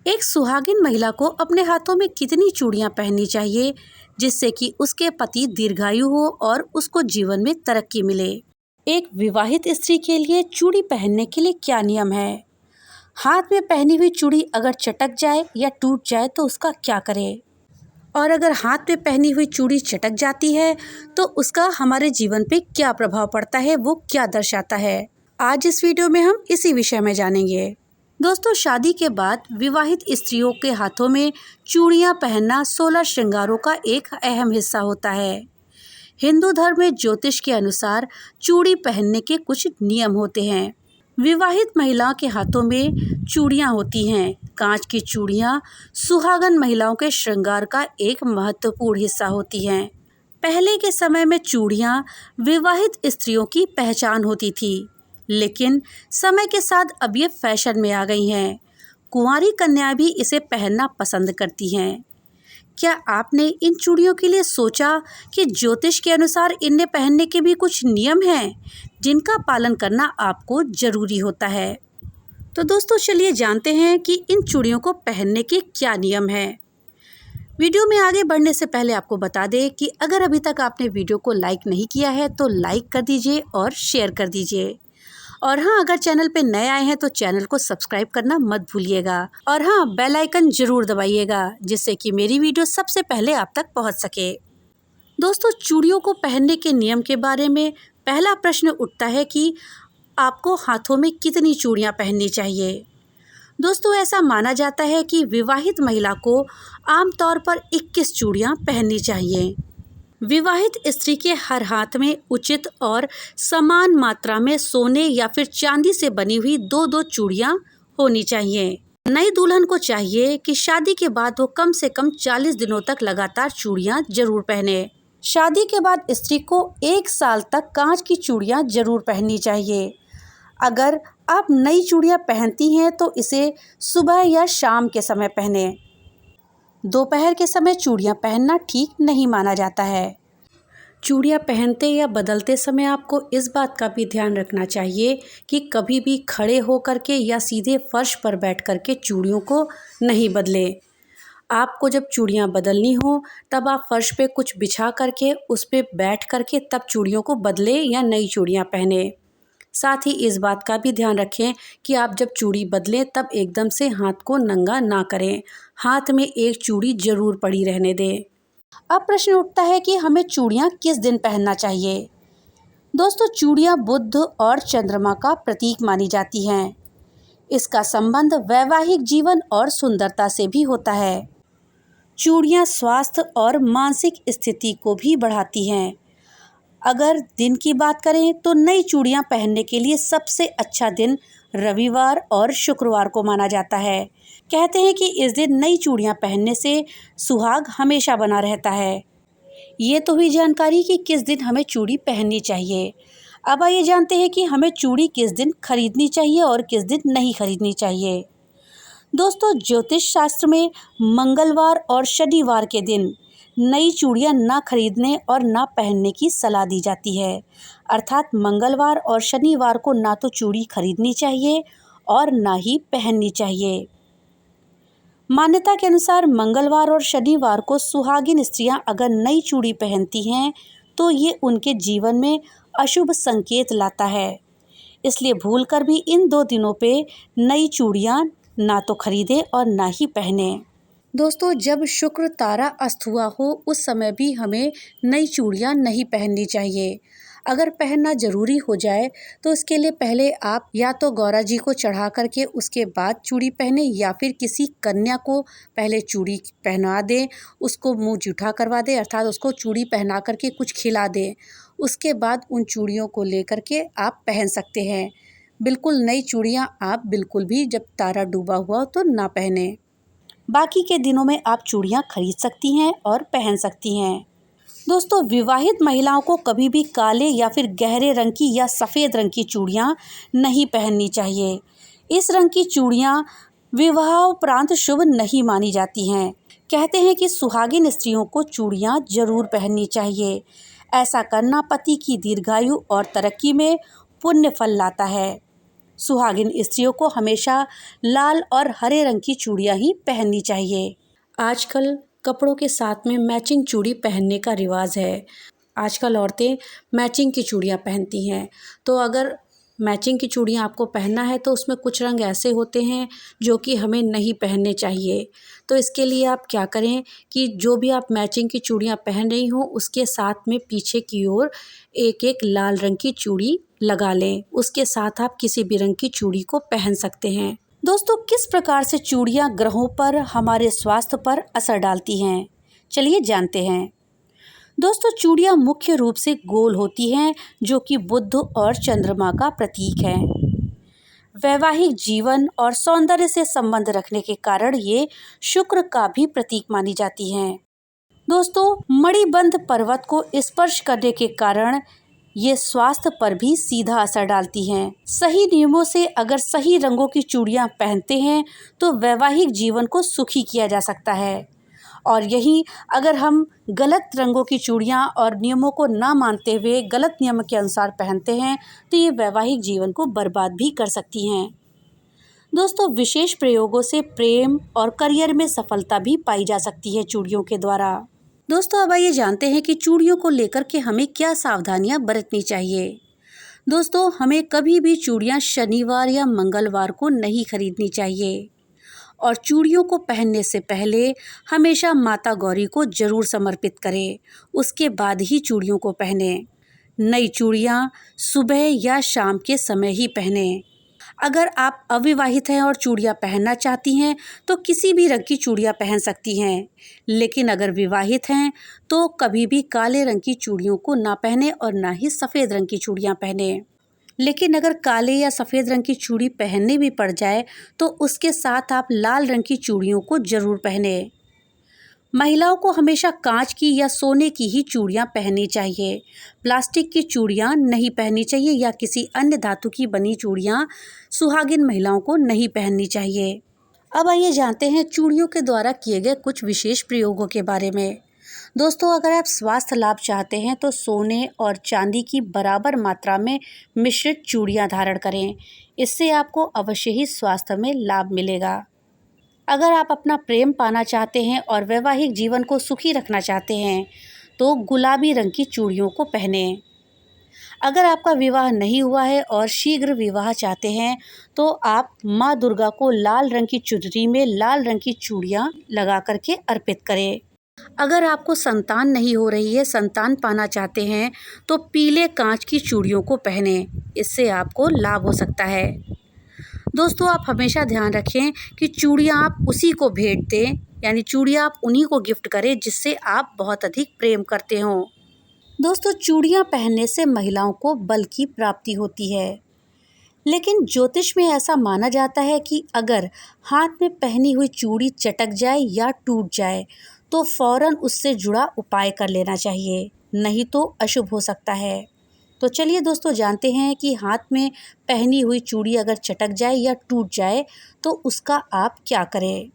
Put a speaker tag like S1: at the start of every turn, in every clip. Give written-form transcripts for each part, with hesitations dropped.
S1: एक सुहागिन महिला को अपने हाथों में कितनी चूड़ियां पहननी चाहिए जिससे कि उसके पति दीर्घायु हो और उसको जीवन में तरक्की मिले। एक विवाहित स्त्री के लिए चूड़ी पहनने के लिए क्या नियम है? हाथ में पहनी हुई चूड़ी अगर चटक जाए या टूट जाए तो उसका क्या करें? और अगर हाथ में पहनी हुई चूड़ी चटक जाती है तो उसका हमारे जीवन पे क्या प्रभाव पड़ता है, वो क्या दर्शाता है? आज इस वीडियो में हम इसी विषय में जानेंगे। दोस्तों, शादी के बाद विवाहित स्त्रियों के हाथों में चूड़ियां पहनना 16 श्रृंगारों का एक अहम हिस्सा होता है। हिंदू धर्म में ज्योतिष के अनुसार चूड़ी पहनने के कुछ नियम होते हैं। विवाहित महिला के हाथों में चूड़ियां होती हैं। कांच की चूड़ियां सुहागन महिलाओं के श्रृंगार का एक महत्वपूर्ण हिस्सा होती हैं। पहले के समय में चूड़ियां विवाहित स्त्रियों की पहचान होती थी, लेकिन समय के साथ अब ये फैशन में आ गई हैं। कुंवारी कन्याएं भी इसे पहनना पसंद करती हैं। क्या आपने इन चूड़ियों के लिए सोचा कि ज्योतिष के अनुसार इन्हें पहनने के भी कुछ नियम हैं जिनका पालन करना आपको जरूरी होता है? तो दोस्तों, चलिए जानते हैं कि इन चूड़ियों को पहनने के क्या नियम हैं। वीडियो में आगे बढ़ने से पहले आपको बता दें कि अगर अभी तक आपने वीडियो को लाइक नहीं किया है तो लाइक कर दीजिए और शेयर कर दीजिए। और हाँ, अगर चैनल पे नए आए हैं तो चैनल को सब्सक्राइब करना मत भूलिएगा। और हाँ, बेल आइकन जरूर दबाइएगा जिससे कि मेरी वीडियो सबसे पहले आप तक पहुंच सके। दोस्तों, चूड़ियों को पहनने के नियम के बारे में पहला प्रश्न उठता है कि आपको हाथों में कितनी चूड़ियां पहननी चाहिए। दोस्तों, ऐसा माना जाता है कि विवाहित महिला को आमतौर पर 21 चूड़ियां पहननी चाहिए। विवाहित स्त्री के हर हाथ में उचित और समान मात्रा में सोने या फिर चांदी से बनी हुई दो चूड़ियां होनी चाहिए। नई दुल्हन को चाहिए कि शादी के बाद वो कम से कम 40 दिनों तक लगातार चूड़ियां जरूर पहने। शादी के बाद स्त्री को 1 साल तक कांच की चूड़ियां जरूर पहननी चाहिए। अगर आप नई चूड़ियां पहनती हैं तो इसे सुबह या शाम के समय पहने। दोपहर के समय चूड़ियां पहनना ठीक नहीं माना जाता है। चूड़ियां पहनते या बदलते समय आपको इस बात का भी ध्यान रखना चाहिए कि कभी भी खड़े होकर के या सीधे फर्श पर बैठ कर के चूड़ियों को नहीं बदलें। आपको जब चूड़ियां बदलनी हो तब आप फर्श पे कुछ बिछा करके उस पे बैठ करके तब चूड़ियों को बदलें या नई चूड़ियां पहने। साथ ही इस बात का भी ध्यान रखें कि आप जब चूड़ी बदलें तब एकदम से हाथ को नंगा ना करें। हाथ में एक चूड़ी जरूर पड़ी रहने दें। अब प्रश्न उठता है कि हमें चूड़ियां किस दिन पहनना चाहिए। दोस्तों, चूड़ियां बुध और चंद्रमा का प्रतीक मानी जाती हैं। इसका संबंध वैवाहिक जीवन और सुंदरता से भी होता है। चूड़ियां स्वास्थ्य और मानसिक स्थिति को भी बढ़ाती हैं। अगर दिन की बात करें तो नई चूड़ियां पहनने के लिए सबसे अच्छा दिन रविवार और शुक्रवार को माना जाता है। कहते हैं कि इस दिन नई चूड़ियां पहनने से सुहाग हमेशा बना रहता है। ये तो हुई जानकारी कि किस दिन हमें चूड़ी पहननी चाहिए। अब आइए जानते हैं कि हमें चूड़ी किस दिन खरीदनी चाहिए और किस दिन नहीं खरीदनी चाहिए। दोस्तों, ज्योतिष शास्त्र में मंगलवार और शनिवार के दिन नई चूड़ियां ना खरीदने और ना पहनने की सलाह दी जाती है। अर्थात मंगलवार और शनिवार को ना तो चूड़ी खरीदनी चाहिए और ना ही पहननी चाहिए। मान्यता के अनुसार मंगलवार और शनिवार को सुहागिन स्त्रियां अगर नई चूड़ी पहनती हैं तो ये उनके जीवन में अशुभ संकेत लाता है। इसलिए भूलकर भी इन 2 दिनों पे नई चूड़ियां ना तो खरीदें और ना ही पहने। दोस्तों, जब शुक्र तारा अस्त हुआ हो उस समय भी हमें नई चूड़ियां नहीं पहननी चाहिए। अगर पहनना ज़रूरी हो जाए तो इसके लिए पहले आप या तो गौरा जी को चढ़ा करके उसके बाद चूड़ी पहने या फिर किसी कन्या को पहले चूड़ी पहना दें, उसको मुंह जूठा करवा दें, अर्थात उसको चूड़ी पहना करके कुछ खिला दें। उसके बाद उन चूड़ियों को लेकर के आप पहन सकते हैं। बिल्कुल नई चूड़ियाँ आप बिल्कुल भी जब तारा डूबा हुआ हो तो ना पहने। बाकी के दिनों में आप चूड़ियाँ खरीद सकती हैं और पहन सकती हैं। दोस्तों, विवाहित महिलाओं को कभी भी काले या फिर गहरे रंग की या सफ़ेद रंग की चूड़ियाँ नहीं पहननी चाहिए। इस रंग की चूड़ियाँ विवाहोपरांत शुभ नहीं मानी जाती हैं। कहते हैं कि सुहागिन स्त्रियों को चूड़ियाँ जरूर पहननी चाहिए। ऐसा करना पति की दीर्घायु और तरक्की में पुण्य फल लाता है। सुहागिन स्त्रियों को हमेशा लाल और हरे रंग की चूड़ियाँ ही पहननी चाहिए। आजकल कपड़ों के साथ में मैचिंग चूड़ी पहनने का रिवाज है। आजकल औरतें मैचिंग की चूड़ियाँ पहनती हैं। तो अगर मैचिंग की चूड़ियाँ आपको पहनना है तो उसमें कुछ रंग ऐसे होते हैं जो कि हमें नहीं पहनने चाहिए। तो इसके लिए आप क्या करें कि जो भी आप मैचिंग की चूड़ियाँ पहन रही हो उसके साथ में पीछे की ओर एक एक लाल रंग की चूड़ी लगा लें। उसके साथ आप किसी भी रंग की चूड़ी को पहन सकते हैं। दोस्तों, किस प्रकार से चूड़ियाँ ग्रहों पर हमारे स्वास्थ्य पर असर डालती हैं, चलिए जानते हैं। दोस्तों, चूड़ियाँ मुख्य रूप से गोल होती हैं जो कि बुध और चंद्रमा का प्रतीक है। वैवाहिक जीवन और सौंदर्य से संबंध रखने के कारण ये शुक्र का भी प्रतीक मानी जाती हैं। दोस्तों, मणिबंध पर्वत को स्पर्श करने के कारण ये स्वास्थ्य पर भी सीधा असर डालती हैं। सही नियमों से अगर सही रंगों की चूड़ियाँ पहनते हैं तो वैवाहिक जीवन को सुखी किया जा सकता है। और यही अगर हम गलत रंगों की चूड़ियाँ और नियमों को ना मानते हुए गलत नियम के अनुसार पहनते हैं तो ये वैवाहिक जीवन को बर्बाद भी कर सकती हैं। दोस्तों, विशेष प्रयोगों से प्रेम और करियर में सफलता भी पाई जा सकती है चूड़ियों के द्वारा। दोस्तों, अब आइए जानते हैं कि चूड़ियों को लेकर के हमें क्या सावधानियां बरतनी चाहिए। दोस्तों, हमें कभी भी चूड़ियां शनिवार या मंगलवार को नहीं खरीदनी चाहिए और चूड़ियों को पहनने से पहले हमेशा माता गौरी को जरूर समर्पित करें। उसके बाद ही चूड़ियों को पहनें। नई चूड़ियां सुबह या शाम के समय ही पहनें। अगर आप अविवाहित हैं और चूड़ियाँ पहनना चाहती हैं तो किसी भी रंग की चूड़ियाँ पहन सकती हैं, लेकिन अगर विवाहित हैं तो कभी भी काले रंग की चूड़ियों को ना पहने और ना ही सफ़ेद रंग की चूड़ियाँ पहने। लेकिन अगर काले या सफ़ेद रंग की चूड़ी पहननी भी पड़ जाए तो उसके साथ आप लाल रंग की चूड़ियों को ज़रूर पहने। महिलाओं को हमेशा कांच की या सोने की ही चूड़ियाँ पहननी चाहिए। प्लास्टिक की चूड़ियाँ नहीं पहननी चाहिए या किसी अन्य धातु की बनी चूड़ियाँ सुहागिन महिलाओं को नहीं पहननी चाहिए। अब आइए जानते हैं चूड़ियों के द्वारा किए गए कुछ विशेष प्रयोगों के बारे में। दोस्तों, अगर आप स्वास्थ्य लाभ चाहते हैं तो सोने और चांदी की बराबर मात्रा में मिश्रित चूड़ियाँ धारण करें। इससे आपको अवश्य ही स्वास्थ्य में लाभ मिलेगा। अगर आप अपना प्रेम पाना चाहते हैं और वैवाहिक जीवन को सुखी रखना चाहते हैं तो गुलाबी रंग की चूड़ियों को पहनें। अगर आपका विवाह नहीं हुआ है और शीघ्र विवाह चाहते हैं तो आप माँ दुर्गा को लाल रंग की चुनरी में लाल रंग की चूड़ियाँ लगा करके अर्पित करें। अगर आपको संतान नहीं हो रही है, संतान पाना चाहते हैं तो पीले कांच की चूड़ियों को पहनें। इससे आपको लाभ हो सकता है। दोस्तों, आप हमेशा ध्यान रखें कि चूड़ियाँ आप उसी को भेंट दें, यानी चूड़ियाँ आप उन्हीं को गिफ्ट करें जिससे आप बहुत अधिक प्रेम करते हों। दोस्तों, चूड़ियाँ पहनने से महिलाओं को बल की प्राप्ति होती है, लेकिन ज्योतिष में ऐसा माना जाता है कि अगर हाथ में पहनी हुई चूड़ी चटक जाए या टूट जाए तो फौरन उससे जुड़ा उपाय कर लेना चाहिए, नहीं तो अशुभ हो सकता है। तो चलिए दोस्तों, जानते हैं कि हाथ में पहनी हुई चूड़ी अगर चटक जाए या टूट जाए तो उसका आप क्या करें।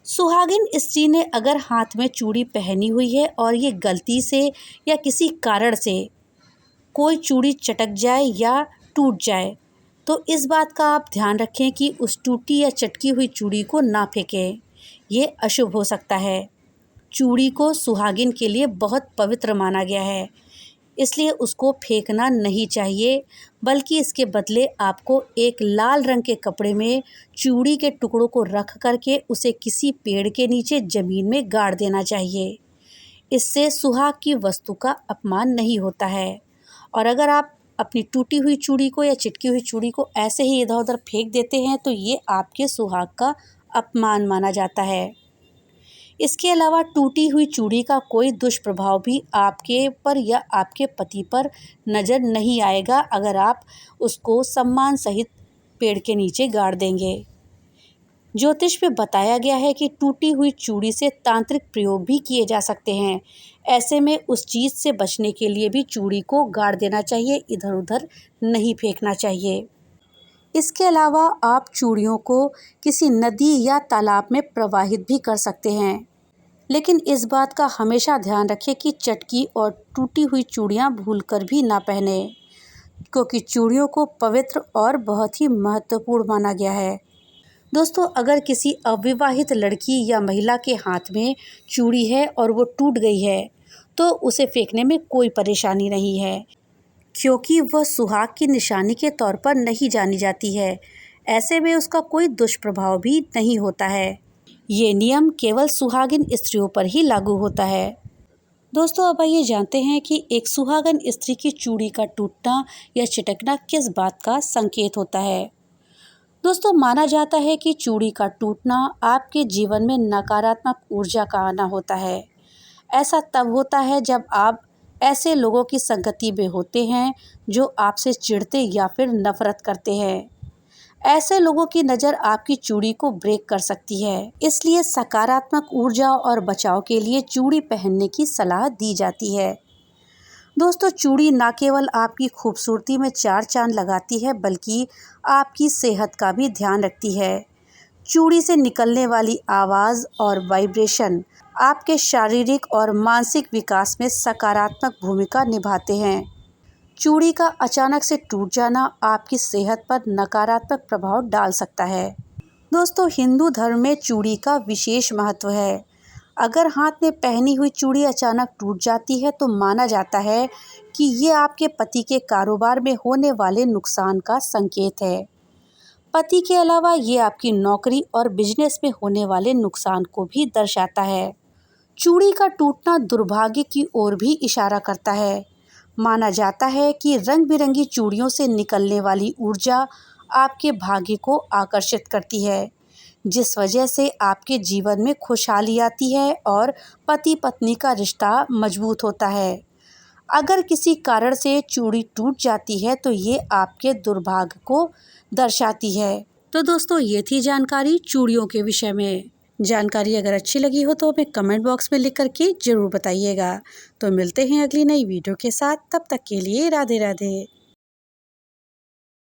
S1: सुहागिन स्त्री ने अगर हाथ में चूड़ी पहनी हुई है और ये गलती से या किसी कारण से कोई चूड़ी चटक जाए या टूट जाए तो इस बात का आप ध्यान रखें कि उस टूटी या चटकी हुई चूड़ी को ना फेंकें, ये अशुभ हो सकता है। चूड़ी को सुहागिन के लिए बहुत पवित्र माना गया है, इसलिए उसको फेंकना नहीं चाहिए, बल्कि इसके बदले आपको एक लाल रंग के कपड़े में चूड़ी के टुकड़ों को रख करके उसे किसी पेड़ के नीचे ज़मीन में गाड़ देना चाहिए। इससे सुहाग की वस्तु का अपमान नहीं होता है। और अगर आप अपनी टूटी हुई चूड़ी को या चिटकी हुई चूड़ी को ऐसे ही इधर उधर फेंक देते हैं तो ये आपके सुहाग का अपमान माना जाता है। इसके अलावा टूटी हुई चूड़ी का कोई दुष्प्रभाव भी आपके पर या आपके पति पर नज़र नहीं आएगा अगर आप उसको सम्मान सहित पेड़ के नीचे गाड़ देंगे। ज्योतिष में बताया गया है कि टूटी हुई चूड़ी से तांत्रिक प्रयोग भी किए जा सकते हैं। ऐसे में उस चीज़ से बचने के लिए भी चूड़ी को गाड़ देना चाहिए, इधर उधर नहीं फेंकना चाहिए। इसके अलावा आप चूड़ियों को किसी नदी या तालाब में प्रवाहित भी कर सकते हैं, लेकिन इस बात का हमेशा ध्यान रखें कि चटकी और टूटी हुई चूड़ियाँ भूलकर भी ना पहने। क्योंकि चूड़ियों को पवित्र और बहुत ही महत्वपूर्ण माना गया है। दोस्तों, अगर किसी अविवाहित लड़की या महिला के हाथ में चूड़ी है और वो टूट गई है तो उसे फेंकने में कोई परेशानी नहीं है, क्योंकि वह सुहाग की निशानी के तौर पर नहीं जानी जाती है। ऐसे में उसका कोई दुष्प्रभाव भी नहीं होता है। ये नियम केवल सुहागिन स्त्रियों पर ही लागू होता है। दोस्तों, अब आइए जानते हैं कि एक सुहागन स्त्री की चूड़ी का टूटना या चिटकना किस बात का संकेत होता है। दोस्तों, माना जाता है कि चूड़ी का टूटना आपके जीवन में नकारात्मक ऊर्जा का आना होता है। ऐसा तब होता है जब आप ऐसे लोगों की संगति में होते हैं जो आपसे चिढ़ते या फिर नफरत करते हैं। ऐसे लोगों की नज़र आपकी चूड़ी को ब्रेक कर सकती है, इसलिए सकारात्मक ऊर्जा और बचाव के लिए चूड़ी पहनने की सलाह दी जाती है। दोस्तों, चूड़ी न केवल आपकी खूबसूरती में चार चांद लगाती है बल्कि आपकी सेहत का भी ध्यान रखती है। चूड़ी से निकलने वाली आवाज़ और वाइब्रेशन आपके शारीरिक और मानसिक विकास में सकारात्मक भूमिका निभाते हैं। चूड़ी का अचानक से टूट जाना आपकी सेहत पर नकारात्मक प्रभाव डाल सकता है। दोस्तों, हिंदू धर्म में चूड़ी का विशेष महत्व है। अगर हाथ में पहनी हुई चूड़ी अचानक टूट जाती है तो माना जाता है कि ये आपके पति के कारोबार में होने वाले नुकसान का संकेत है। पति के अलावा ये आपकी नौकरी और बिजनेस में होने वाले नुकसान को भी दर्शाता है। चूड़ी का टूटना दुर्भाग्य की ओर भी इशारा करता है। माना जाता है कि रंग बिरंगी चूड़ियों से निकलने वाली ऊर्जा आपके भाग्य को आकर्षित करती है, जिस वजह से आपके जीवन में खुशहाली आती है और पति पत्नी का रिश्ता मजबूत होता है। अगर किसी कारण से चूड़ी टूट जाती है तो ये आपके दुर्भाग्य को दर्शाती है। तो दोस्तों, ये थी जानकारी चूड़ियों के विषय में। जानकारी अगर अच्छी लगी हो तो हमें कमेंट बॉक्स में लिख करके ज़रूर बताइएगा। तो मिलते हैं अगली नई वीडियो के साथ, तब तक के लिए राधे राधे।